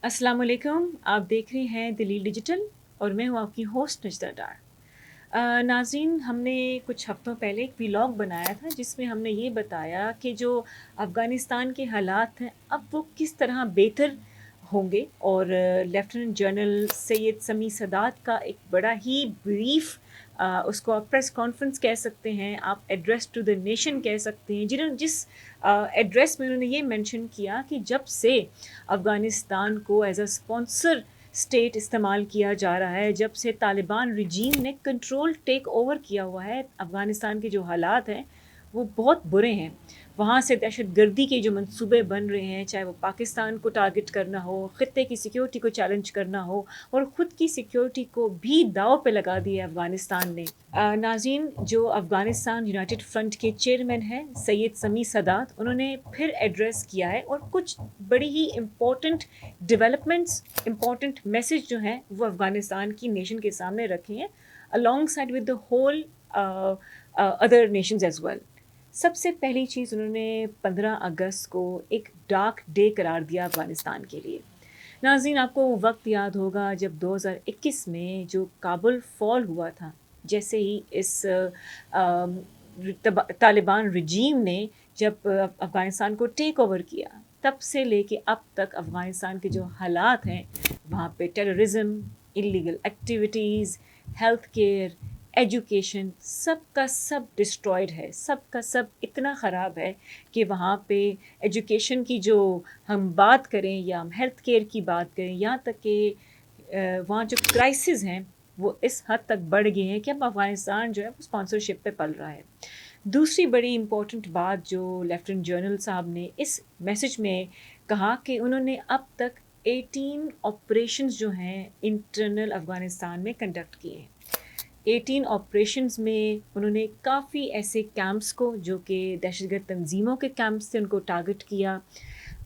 अस्सलाम वालेकुम। आप देख रहे हैं दलील डिजिटल और मैं हूँ आपकी होस्ट नजदा डार। नाज़रीन, हमने कुछ हफ्तों पहले एक व्लॉग बनाया था जिसमें हमने ये बताया कि जो अफ़गानिस्तान के हालात हैं अब वो किस तरह बेहतर होंगे, और लेफ्टिनेंट जनरल सैयद समी सदात का एक बड़ा ही ब्रीफ, उसको आप प्रेस कॉन्फ्रेंस कह सकते हैं, आप एड्रेस टू द नेशन कह सकते हैं, जिन्होंने जिस एड्रेस में उन्होंने ये मेंशन किया कि जब से अफ़गानिस्तान को एज अ स्पॉन्सर स्टेट इस्तेमाल किया जा रहा है, जब से तालिबान रिजीम ने कंट्रोल टेक ओवर किया हुआ है, अफ़गानिस्तान के जो हालात हैं वो बहुत बुरे हैं। वहाँ से दहशत गर्दी के जो मंसूबे बन रहे हैं, चाहे वो पाकिस्तान को टारगेट करना हो, ख़ित्ते की सिक्योरिटी को चैलेंज करना हो, और ख़ुद की सिक्योरिटी को भी दाव पे लगा दिया अफ़गानिस्तान ने। नाज़रीन, जो अफ़गानिस्तान यूनाइटेड फ्रंट के चेयरमैन हैं सैयद समी सदात, उन्होंने फिर एड्रेस किया है और कुछ बड़ी ही इम्पोर्टेंट डेवलपमेंट्स, इम्पोर्टेंट मैसेज जो हैं वो अफ़गानिस्तान की नेशन के सामने रखे हैं, alongside with the whole other nations as well. सबसे पहली चीज़, उन्होंने 15 अगस्त को एक डार्क डे करार दिया अफ़गानिस्तान के लिए। नाज़रीन, आपको वो वक्त याद होगा जब 2021 में जो काबुल फॉल हुआ था, जैसे ही इस तालिबान रिजीम ने जब अफ़गानिस्तान को टेक ओवर किया, तब से लेके अब तक अफ़गानिस्तान के जो हालात हैं, वहाँ पे terrorism, illegal activities, health care, education, सब का सब डिस्ट्रॉयड है, सब का सब इतना ख़राब है कि वहाँ पे एजुकेशन की जो हम बात करें या हम हेल्थ केयर की बात करें, यहाँ तक कि वहाँ जो क्राइसिस हैं वो इस हद तक बढ़ गए हैं कि अब अफ़गानिस्तान जो है वो स्पॉन्सरशिप पे पल रहा है। दूसरी बड़ी इम्पोर्टेंट बात जो लेफ्टिनेंट जनरल साहब ने इस मैसेज में कहा कि उन्होंने अब तक 18 ऑपरेशंस जो हैं इंटरनल अफ़गानिस्तान में कंडक्ट किए हैं। 18 ऑपरेशंस में उन्होंने काफ़ी ऐसे कैंप्स को, जो कि दहशतगर्द तंजीमों के कैंप्स थे, उनको टारगेट किया।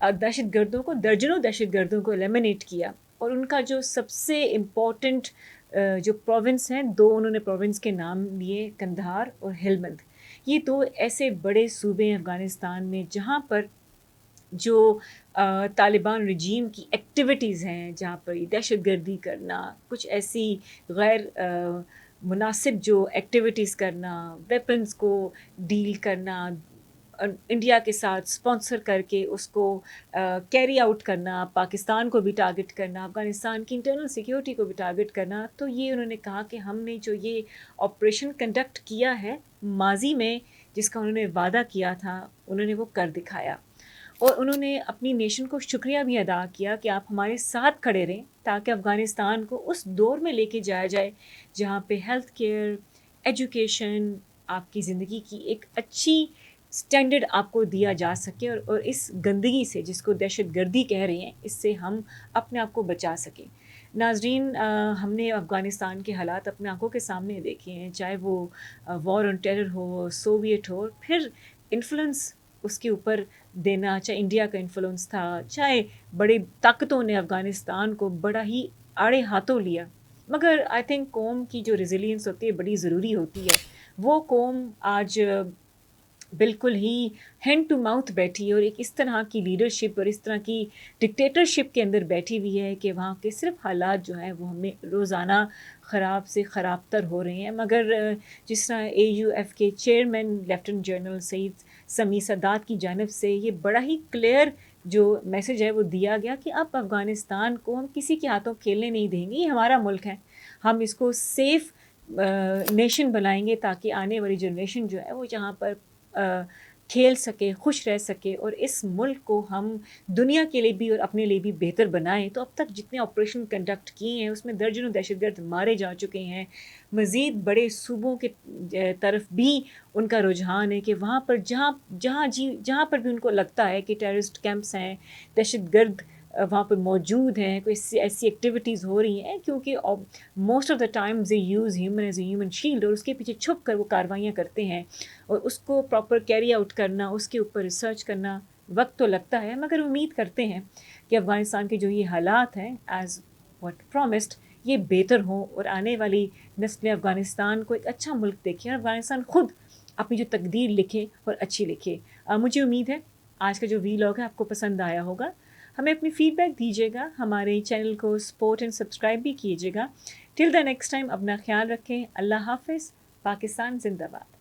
दहशतगर्दों को, दर्जनों दहशतगर्दों को एलिमिनेट किया, और उनका जो सबसे इम्पोर्टेंट जो प्रोविंस हैं, दो उन्होंने प्रोविंस के नाम लिए, कंधार और हेलमंद। ये दो ऐसे बड़े सूबे हैं अफ़गानिस्तान में जहाँ पर जो तालिबान रिजीम की एक्टिविटीज़ हैं, जहाँ पर ये दहशतगर्दी करना, कुछ ऐसी गैर मुनासिब जो एक्टिविटीज़ करना, वेपन्स को डील करना, इंडिया के साथ स्पॉन्सर करके उसको कैरी आउट करना, पाकिस्तान को भी टारगेट करना, अफ़गानिस्तान की इंटरनल सिक्योरिटी को भी टारगेट करना, तो ये उन्होंने कहा कि हमने जो ये ऑपरेशन कंडक्ट किया है माजी में, जिसका उन्होंने वादा किया था, उन्होंने वो कर दिखाया। और उन्होंने अपनी नेशन को शुक्रिया भी अदा किया कि आप हमारे साथ खड़े रहें, ताकि अफ़गानिस्तान को उस दौर में लेके जाया जाए जहाँ पे हेल्थ केयर, एजुकेशन, आपकी ज़िंदगी की एक अच्छी स्टैंडर्ड आपको दिया जा सके, और इस गंदगी से, जिसको दहशतगर्दी कह रहे हैं, इससे हम अपने आप को बचा सकें। नाज़रीन, हमने अफ़गानिस्तान के हालात अपने आँखों के सामने देखे हैं, चाहे वो वॉर ऑन टेरर हो, सोवियत हो, फिर इन्फ्लुएंस उसके ऊपर देना, चाहे इंडिया का इन्फ्लुएंस था, चाहे बड़ी ताकतों ने अफ़गानिस्तान को बड़ा ही आड़े हाथों लिया, मगर आई थिंक कौम की जो रेजिलियंस होती है बड़ी ज़रूरी होती है। वो कौम आज बिल्कुल ही हैंड टू माउथ बैठी है, और एक इस तरह की लीडरशिप और इस तरह की डिक्टेटरशिप के अंदर बैठी हुई है कि वहाँ के सिर्फ हालात जो हैं वो हमें रोज़ाना ख़राब से ख़राब तर हो रहे हैं। मगर जिस तरह AUF के चेयरमैन लेफ्टिनेंट जनरल सईद समी सदात की जानिब से ये बड़ा ही क्लियर जो मैसेज है वो दिया गया कि अब अफ़गानिस्तान को हम किसी के हाथों खेलने नहीं देंगे, ये हमारा मुल्क है, हम इसको सेफ़ नेशन बनाएंगे, ताकि आने वाली जनरेशन जो है वो यहाँ पर खेल सके, खुश रह सके, और इस मुल्क को हम दुनिया के लिए भी और अपने लिए भी बेहतर बनाएं। तो अब तक जितने ऑपरेशन कंडक्ट किए हैं उसमें दर्जनों दहशतगर्द मारे जा चुके हैं। मज़ीद बड़े सूबों के तरफ भी उनका रुझान है कि वहाँ पर जहाँ पर भी उनको लगता है कि टेररिस्ट कैंप्स हैं, दहशतगर्द वहाँ पर मौजूद हैं, कोई ऐसी एक्टिविटीज़ हो रही हैं, क्योंकि most of the times they use human as a human shield, और उसके पीछे छुप कर वो कार्रवाइयाँ करते हैं, और उसको प्रॉपर कैरी आउट करना, उसके ऊपर रिसर्च करना वक्त तो लगता है, मगर उम्मीद करते हैं कि अफ़गानिस्तान के जो ये हालात हैं एज़ व्हाट प्रॉमिस्ड, ये बेहतर हों, और आने वाली नस्लें अफ़गानिस्तान को एक अच्छा मुल्क देखें, और अफ़गानिस्तान ख़ुद अपनी जो तकदीर लिखे और अच्छी लिखे। मुझे उम्मीद है आज का जो वीलॉग है आपको पसंद आया होगा। ہمیں اپنی فیڈ بیک دیجیے گا, ہمارے چینل کو سپورٹ اینڈ سبسکرائب بھی کیجیے گا. ٹل دا نیکسٹ ٹائم اپنا خیال رکھیں. اللہ حافظ. پاکستان زندہ باد.